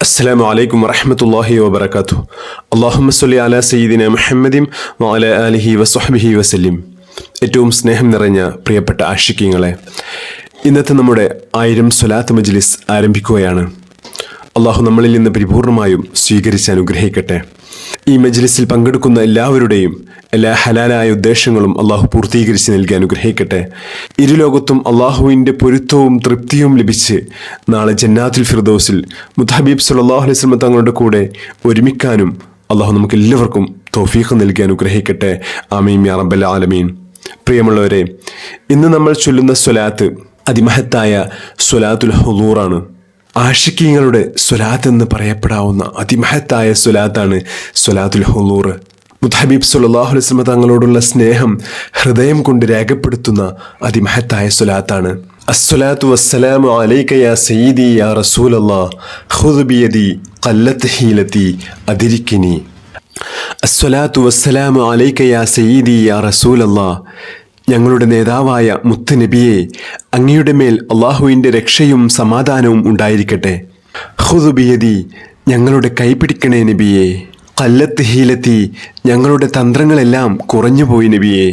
അസ്സലാമു അലൈക്കും വറഹ്മത്തുള്ളാഹി വബറകാതുഹു. അല്ലാഹുമ്മ സ്വല്ലി അലാ സയ്യിദിന മുഹമ്മദിൻ വഅലാ ആലിഹി വസ്വഹ്ബിഹി വസല്ലിം. ഏറ്റവും സ്നേഹം നിറഞ്ഞ പ്രിയപ്പെട്ട ആശിഖീങ്ങളെ, ഇന്നത്തെ നമ്മുടെ 1000 സ്വലാത്ത് മജ്ലിസ് ആരംഭിക്കുകയാണ്. അള്ളാഹു നമ്മളിൽ നിന്ന് പരിപൂർണമായും സ്വീകരിച്ച് അനുഗ്രഹിക്കട്ടെ. ഈ മജ്ലിസിൽ പങ്കെടുക്കുന്ന എല്ലാവരുടെയും എല്ലാ ഹലാലായ ഉദ്ദേശങ്ങളും അള്ളാഹു പൂർത്തീകരിച്ച് നൽകി അനുഗ്രഹിക്കട്ടെ. ഇരുലോകത്തും അള്ളാഹുവിൻ്റെ പൊരുത്തവും തൃപ്തിയും ലഭിച്ച് നാളെ ജന്നാത്തുൽ ഫിർദൗസിൽ മുത്തഹബീബ് സല്ലല്ലാഹു അലൈഹി വസല്ലം തങ്ങളുടെ കൂടെ ഒരുമിക്കാനും അള്ളാഹു നമുക്ക് എല്ലാവർക്കും തൗഫീഖ് നൽകി അനുഗ്രഹിക്കട്ടെ. ആമീൻ യാ റബ്ബൽ ആലമീൻ. പ്രിയമുള്ളവരെ, ഇന്ന് നമ്മൾ ചൊല്ലുന്ന സ്വലാത്ത് അതിമഹത്തായ സ്വലാത്തുൽ ഹുദൂറാണ്. ആശിഖീങ്ങളുടെ സ്വലാത്ത് എന്ന് പറയപ്പെടാവുന്ന അതിമഹത്തായ സ്വലാത്താണ് സ്വലാത്തുൽ ഹുദൂർ. മുത്തഹബീബ് സല്ലല്ലാഹു അലൈഹി വസല്ലം തങ്ങളോടുള്ള സ്നേഹം ഹൃദയം കൊണ്ട് രേഖപ്പെടുത്തുന്ന അതിമഹത്തായ സ്വലാത്താണ്. അസ്സലാത്തു വസ്സലാമു അലൈക യാ സയ്യിദി യാ റസൂലല്ലാഹ് ഖുദ് ബിയദി ഖല്ലത്ത് ഹീലതി അദ്രിക്കിനി. അസ്സലാത്തു വസ്സലാമു അലൈക യാ സയ്യിദി യാ റസൂലല്ലാഹ്, ഞങ്ങളുടെ നേതാവായ മുത്ത് നബിയെ, അങ്ങയുടെ മേൽ അള്ളാഹുവിൻ്റെ രക്ഷയും സമാധാനവും ഉണ്ടായിരിക്കട്ടെ. ഖുദ് ബിയദി, ഞങ്ങളുടെ കൈപിടിക്കണേ നബിയെ. ഖല്ലത്ത് ഹീലത്തി, ഞങ്ങളുടെ തന്ത്രങ്ങളെല്ലാം കുറഞ്ഞുപോയി നബിയെ.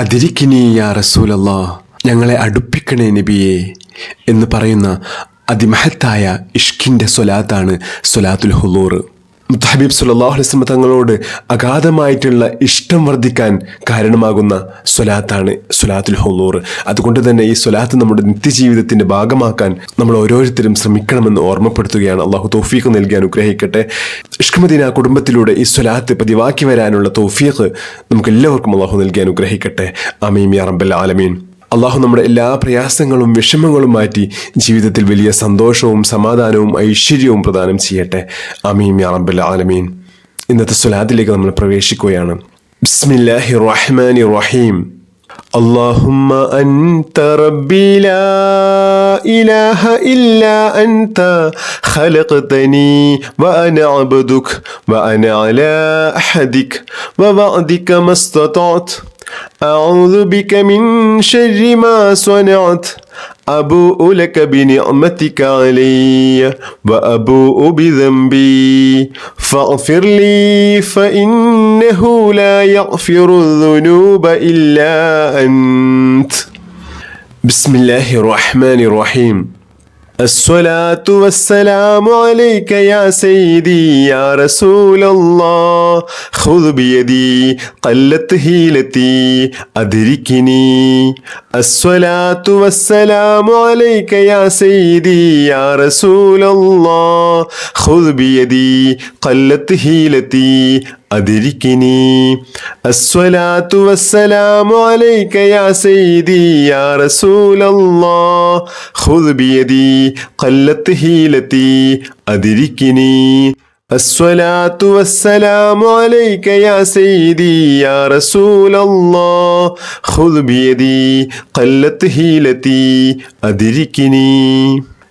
അദ്രിക്കിനി യാ റസൂലല്ലാഹ്, ഞങ്ങളെ അടുപ്പിക്കണേ നബിയെ എന്ന് പറയുന്ന അതിമഹത്തായ ഇഷ്കിൻ്റെ സ്വലാത്താണ് സ്വലാത്തുൽ ഹുദൂർ. മുത്തഹബീബ് സല്ലല്ലാഹു അലൈഹി വസല്ലം തങ്ങളോട് അഗാധമായിട്ടുള്ള ഇഷ്ടം വർദ്ധിക്കാൻ കാരണമാകുന്ന സ്വലാത്താണ് സ്വലാത്തുൽ ഹുദൂർ. അതുകൊണ്ട് തന്നെ ഈ സ്വലാത്ത് നമ്മുടെ നിത്യജീവിതത്തിൻ്റെ ഭാഗമാക്കാൻ നമ്മൾ ഓരോരുത്തരും ശ്രമിക്കണമെന്ന് ഓർമ്മപ്പെടുത്തുകയാണ്. അള്ളാഹു തൗഫീഖ് നൽകി അനുഗ്രഹിക്കട്ടെ. ഇഷ്ക് മദീന കുടുംബത്തിലൂടെ ഈ സ്വലാത്ത് പതിവാക്കി വരാനുള്ള തൗഫീഖ് നമുക്ക് എല്ലാവർക്കും അള്ളാഹു നൽകി അനുഗ്രഹിക്കട്ടെ. ആമീൻ യാ റബ്ബൽ ആലമീൻ. അള്ളാഹു നമ്മുടെ എല്ലാ പ്രയാസങ്ങളും വിഷമങ്ങളും മാറ്റി ജീവിതത്തിൽ വലിയ സന്തോഷവും സമാധാനവും ഐശ്വര്യവും പ്രദാനം ചെയ്യട്ടെ. ആമീൻ യാ റബ്ബൽ ആലമീൻ. ഇന്നത്തെ സ്വലാത്തിലേക്ക് നമ്മൾ പ്രവേശിക്കുകയാണ്. ബിസ്മില്ലാഹിർ റഹ്മാനിർ റഹീം. اللهم أنت ربي لا إله إلا أنت خلقتني وأنا عبدك وأنا على أحدك ووعدك ما استطعت أعوذ بك من شر ما صنعت أبوء لك بنعمتك علي وأبوء بذنبي فاغفر لي فإنه لا يغفر الذنوب إلا أنت. بسم الله الرحمن الرحيم. الصلاة والسلام عليك يا سيدي يا رسول الله خذ بيدي قلت هيلتي أدركني. الصلاة والسلام عليك يا سيدي يا رسول الله خذ بيدي قلت هيلتي أدركني. الصلاة والسلام عليك يا سيدي يا رسول الله خذ بيدي قلت هيلتي أدركني. الصلاة والسلام عليك يا سيدي يا رسول الله خذ بيدي قلت هيلتي أدركني.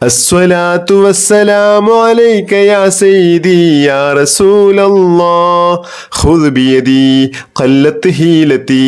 الصلاة والسلام عليك يا سيدي يا رسول الله خذ بيدي قلت هيلتي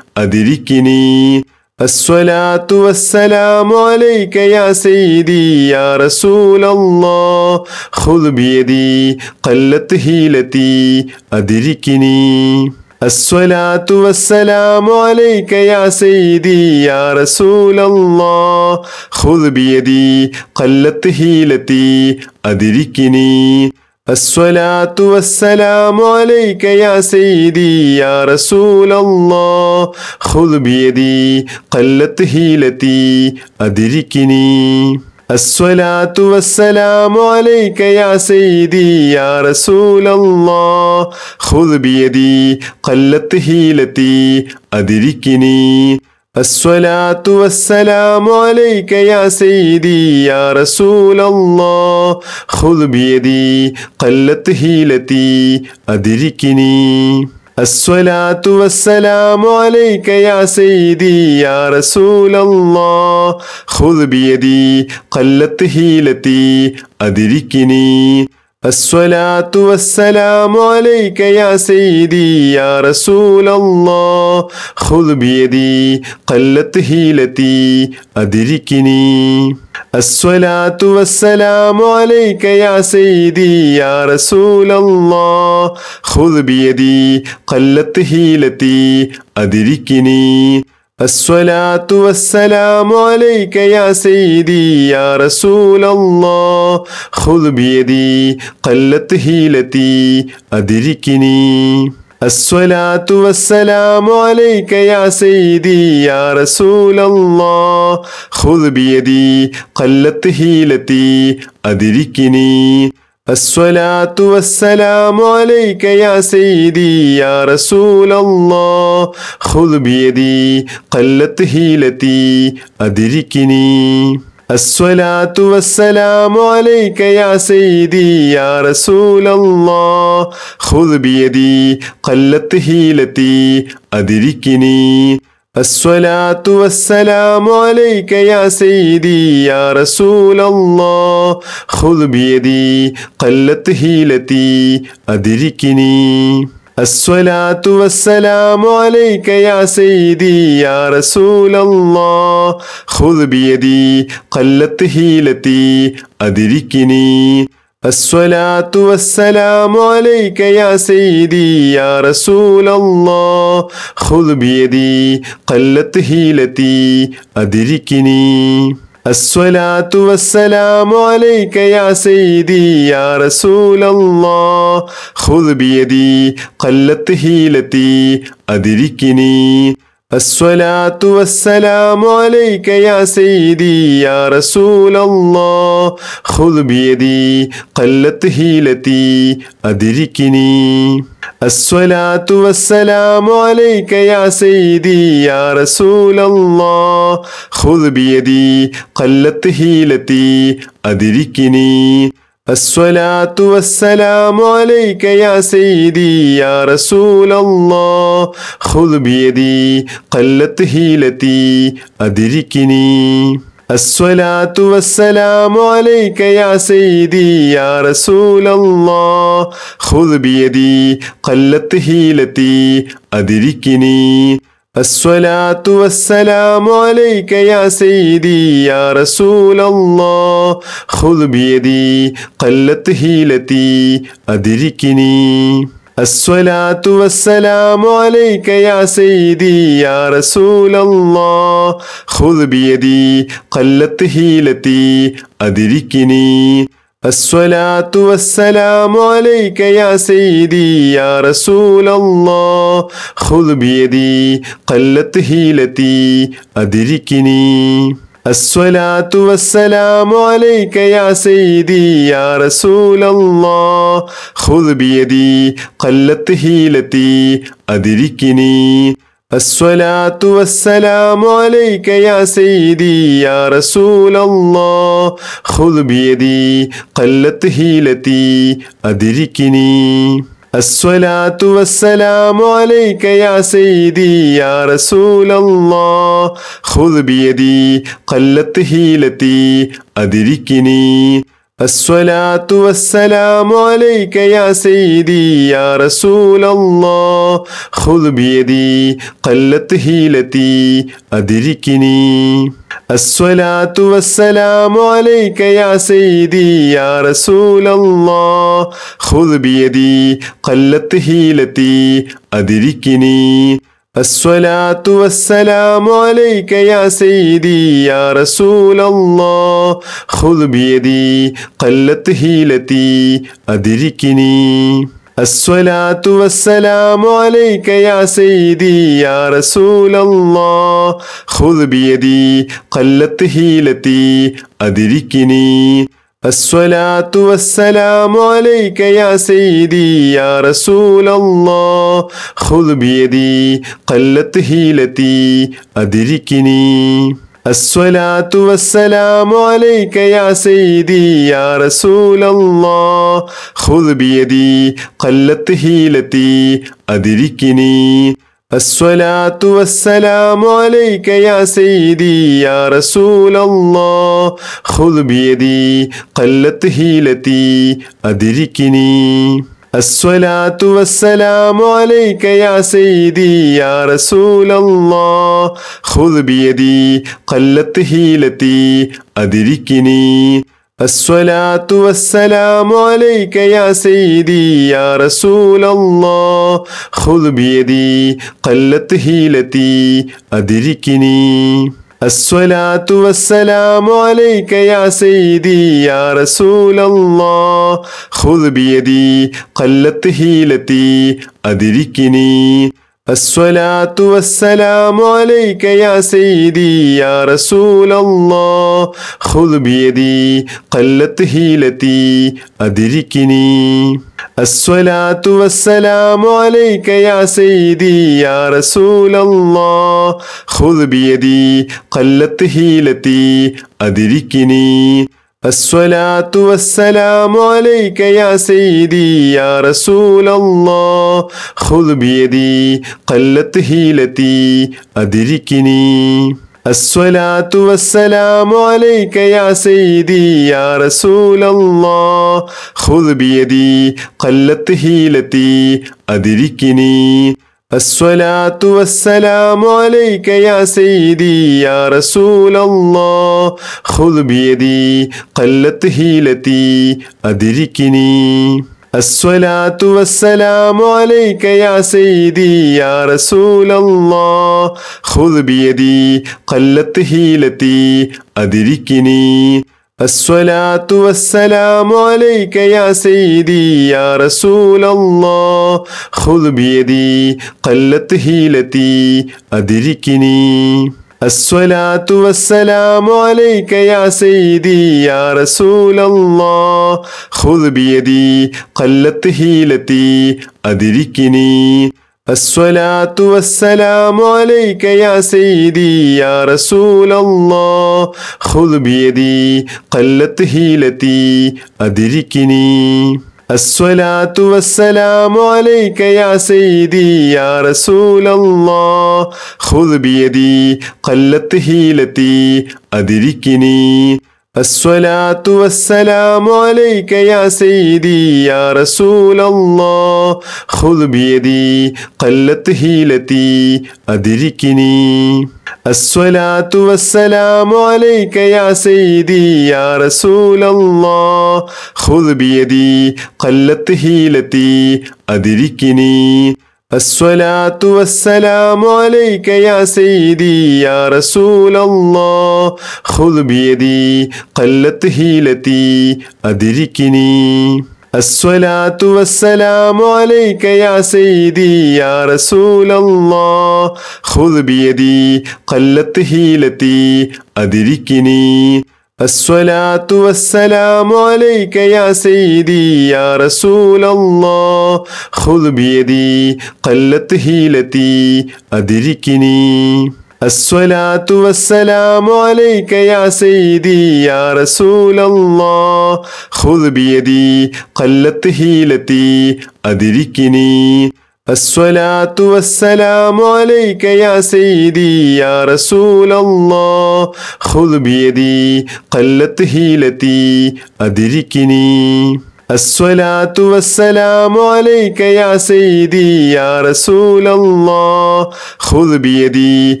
أدركني. الصلاة والسلام عليك يا سيدي يا رسول الله خذ بيدي قلت هيلتي أدركني. الصلاة والسلام عليك يا سيدي يا رسول الله خذ بيدي قلت هيلتي أدركني. الصلاة والسلام عليك يا سيدي يا رسول الله خذ بيدي قلت هيلتي أدركني. الصلاة والسلام عليك يا سيدي يا رسول الله خذ بيدي قلت هيلتي أدركني. الصلاة والسلام عليك يا سيدي يا رسول الله خذ بيدي قلت هيلتي أدركني. الصلاة والسلام عليك يا سيدي يا رسول الله خذ بيدي قلت هيلتي أدركني. الصلاة والسلام عليك يا سيدي يا رسول الله خذ بيدي قلت هيلتي أدركني الصلاة والسلام عليك يا سيدي يا رسول الله خذ بيدي قلت هيلتي أدركني الصلاة والسلام عليك يا سيدي يا رسول الله خذ بيدي قلت هيلتي أدركني الصلاة والسلام عليك يا سيدي يا رسول الله خذ بيدي قلت هيلتي أدركني الصلاة والسلام عليك يا سيدي يا رسول الله خذ بيدي قلت هيلتي أدركني الصلاة والسلام عليك يا سيدي يا رسول الله خذ بيدي قلت هيلتي أدركني الصلاة والسلام عليك يا سيدي يا رسول الله خذ بيدي قلت هيلتي أدركني الصلاة والسلام عليك يا سيدي يا رسول الله خذ بيدي قلت هيلتي أدركني الصلاة والسلام عليك يا سيدي يا رسول الله خذ بيدي قلت هيلتي أدركني الصلاة والسلام عليك يا سيدي يا رسول الله خذ بيدي قلت هيلتي أدركني الصلاة والسلام عليك يا سيدي يا رسول الله خذ بيدي قلت هيلتي أدركني الصلاة والسلام عليك يا سيدي يا رسول الله خذ بيدي قلت هيلتي أدركني الصلاة والسلام عليك يا سيدي يا رسول الله خذ بيدي قلت هيلتي أدركني الصلاة والسلام عليك يا سيدي يا رسول الله خذ بيدي قلت هيلتي أدركني الصلاة والسلام عليك يا سيدي يا رسول الله خذ بيدي قلت هيلتي أدركني الصلاة والسلام عليك يا سيدي يا رسول الله خذ بيدي قلت هيلتي أدركني الصلاة والسلام عليك يا سيدي يا رسول الله خذ بيدي قلت هيلتي أدركني الصلاة والسلام عليك يا سيدي يا رسول الله خذ بيدي قلت هيلتي أدركني الصلاة والسلام عليك يا سيدي يا رسول الله خذ بيدي قلت هيلتي أدركني الصلاة والسلام عليك يا سيدي يا رسول الله خذ بيدي قلت هيلتي أدركني الصلاة والسلام عليك يا سيدي يا رسول الله خذ بيدي قلت هيلتي أدركني الصلاة والسلام عليك يا سيدي يا رسول الله خذ بيدي قلت هيلتي أدركني الصلاة والسلام عليك يا سيدي يا رسول الله خذ بيدي قلت هيلتي أدركني الصلاة والسلام عليك يا سيدي يا رسول الله خذ بيدي قلت هيلتي أدركني الصلاة والسلام عليك يا سيدي يا رسول الله خذ بيدي قلت هيلتي أدركني الصلاة والسلام عليك يا سيدي يا رسول الله خذ بيدي قلت هيلتي أدركني الصلاة والسلام عليك يا سيدي يا رسول الله خذ بيدي قلت هيلتي أدركني الصلاة والسلام عليك يا سيدي يا رسول الله خذ بيدي قلت هيلتي أدركني الصلاة والسلام عليك يا سيدي يا رسول الله خذ بيدي قلت هيلتي أدركني الصلاة والسلام عليك يا سيدي يا رسول الله خذ بيدي قلت هيلتي أدركني الصلاة والسلام عليك يا سيدي يا رسول الله خذ بيدي قلت هيلتي أدركني الصلاة والسلام عليك يا سيدي يا رسول الله خذ بيدي قلت هيلتي أدركني الصلاة والسلام عليك يا سيدي يا رسول الله خذ بيدي قلت هيلتي أدركني الصلاة والسلام عليك يا سيدي يا رسول الله خذ بيدي قلت هيلتي أدركني الصلاة والسلام عليك يا سيدي يا رسول الله خذ بيدي قلت هيلتي أدركني الصلاة والسلام عليك يا سيدي يا رسول الله خذ بيدي قلت هيلتي أدركني الصلاة والسلام عليك يا سيدي يا رسول الله خذ بيدي قلت هيلتي أدركني الصلاة والسلام عليك يا سيدي يا رسول الله خذ بيدي قلت هيلتي أدركني الصلاة والسلام عليك يا سيدي يا رسول الله خذ بيدي قلت هيلتي أدركني الصلاة والسلام عليك يا سيدي يا رسول الله خذ بيدي قلت هيلتي أدركني الصلاة والسلام عليك يا سيدي يا رسول الله خذ بيدي قلت هيلتي أدركني الصلاة والسلام عليك يا سيدي يا رسول الله خذ بيدي قلت هيلتي أدركني الصلاة والسلام عليك يا سيدي يا رسول الله خذ بيدي قلت هيلتي أدركني الصلاة والسلام عليك يا سيدي يا رسول الله خذ بيدي قلت هيلتي أدركني الصلاة والسلام عليك يا سيدي يا رسول الله خذ بيدي قلت هيلتي أدركني الصلاة والسلام عليك يا سيدي يا رسول الله خذ بيدي قلت هيلتي أدركني الصلاة والسلام عليك يا سيدي يا رسول الله خذ بيدي قلت هيلتي أدركني الصلاة والسلام عليك يا سيدي يا رسول الله خذ بيدي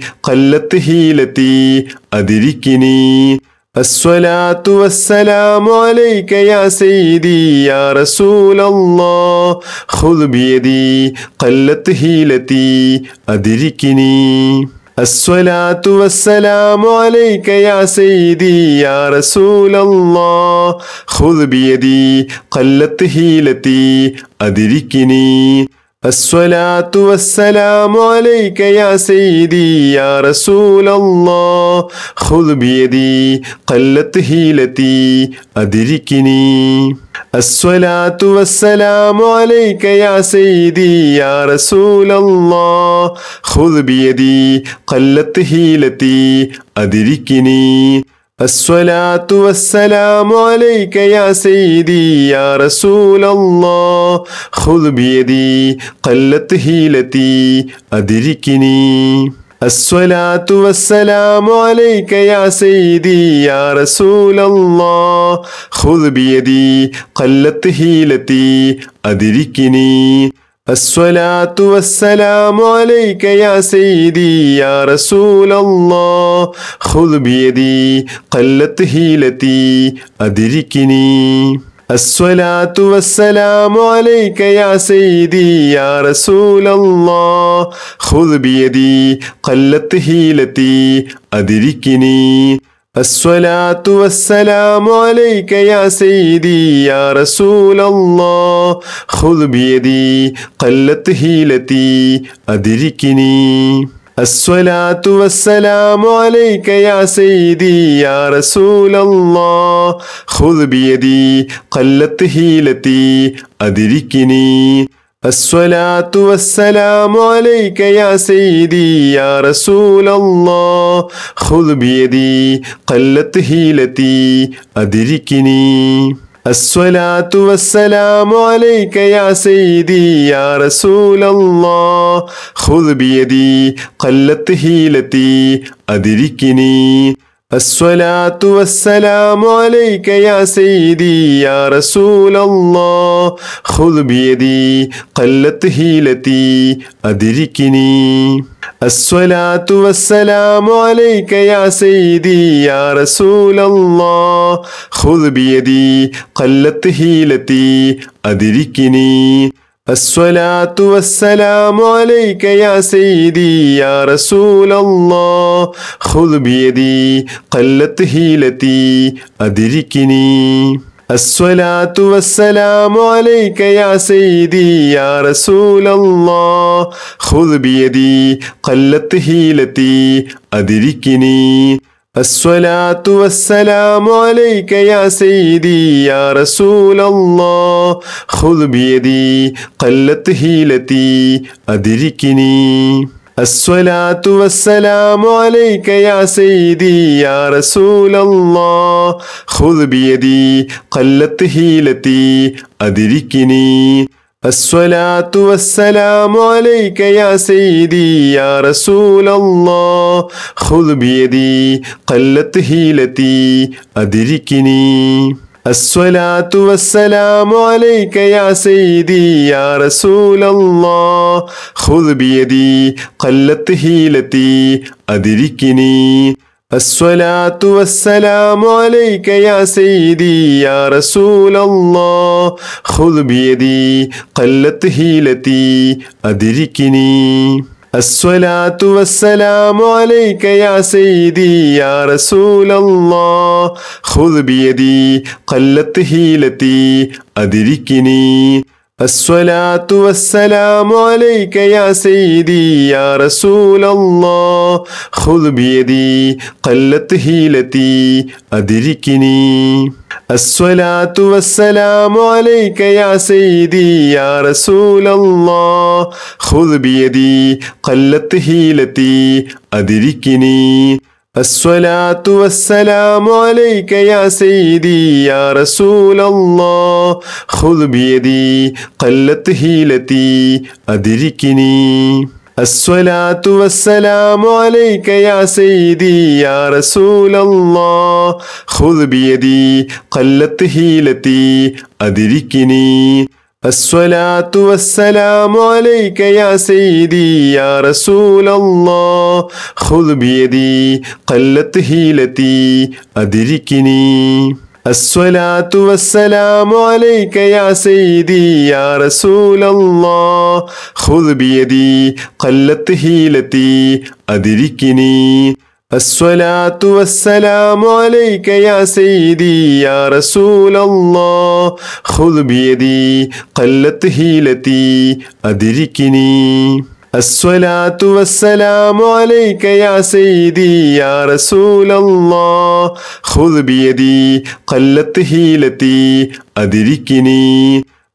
قلت هيلتي أدركني الصلاة والسلام عليك يا سيدي يا رسول الله خذ بيدي قلت هيلتي أدركني الصلاة والسلام عليك يا سيدي يا رسول الله خذ بيدي قلت هيلتي أدركني الصلاة والسلام عليك يا سيدي يا رسول الله خذ بيدي قلت هيلتي أدركني الصلاة والسلام عليك يا سيدي يا رسول الله خذ بيدي قلت هيلتي أدركني الصلاة والسلام عليك يا سيدي يا رسول الله خذ بيدي قلت هيلتي أدركني الصلاة والسلام عليك يا سيدي يا رسول الله خذ بيدي قلت هيلتي أدركني الصلاة والسلام عليك يا سيدي يا رسول الله خذ بيدي قلت هيلتي أدركني الصلاة والسلام عليك يا سيدي يا رسول الله خذ بيدي قلت هيلتي أدركني الصلاة والسلام عليك يا سيدي يا رسول الله خذ بيدي قلت هيلتي أدركني الصلاة والسلام عليك يا سيدي يا رسول الله خذ بيدي قلت هيلتي أدركني الصلاة والسلام عليك يا سيدي يا رسول الله خذ بيدي قلت هيلتي أدركني الصلاة والسلام عليك يا سيدي يا رسول الله خذ بيدي قلت هيلتي أدركني الصلاة والسلام عليك يا سيدي يا رسول الله خذ بيدي قلت هيلتي أدركني الصلاة والسلام عليك يا سيدي يا رسول الله خذ بيدي قلت هيلتي أدركني الصلاة والسلام عليك يا سيدي يا رسول الله خذ بيدي قلت هيلتي أدركني الصلاة والسلام عليك يا سيدي يا رسول الله خذ بيدي قلت هيلتي أدركني الصلاة والسلام عليك يا سيدي يا رسول الله خذ بيدي قلت هيلتي أدركني الصلاة والسلام عليك يا سيدي يا رسول الله خذ بيدي قلت هيلتي أدركني الصلاة والسلام عليك يا سيدي يا رسول الله خذ بيدي قلت هيلتي أدركني الصلاة والسلام عليك يا سيدي يا رسول الله خذ بيدي قلت هيلتي أدركني الصلاة والسلام عليك يا سيدي يا رسول الله خذ بيدي قلت هيلتي أدركني الصلاة والسلام عليك يا سيدي يا رسول الله خذ بيدي قلت هيلتي أدركني الصلاة والسلام عليك يا سيدي يا رسول الله خذ بيدي قلت هيلتي أدركني الصلاة والسلام عليك يا سيدي يا رسول الله خذ بيدي قلت هيلتي أدركني الصلاة والسلام عليك يا سيدي يا رسول الله خذ بيدي قلت هيلتي أدركني الصلاة والسلام عليك يا سيدي يا رسول الله خذ بيدي قلت هيلتي أدركني الصلاة والسلام عليك يا سيدي يا رسول الله خذ بيدي قلت هيلتي أدركني الصلاة والسلام عليك يا سيدي يا رسول الله خذ بيدي قلت هيلتي أدركني الصلاة والسلام عليك يا سيدي يا رسول الله خذ بيدي قلت هيلتي أدركني الصلاة والسلام عليك يا سيدي يا رسول الله خذ بيدي قلت هيلتي أدركني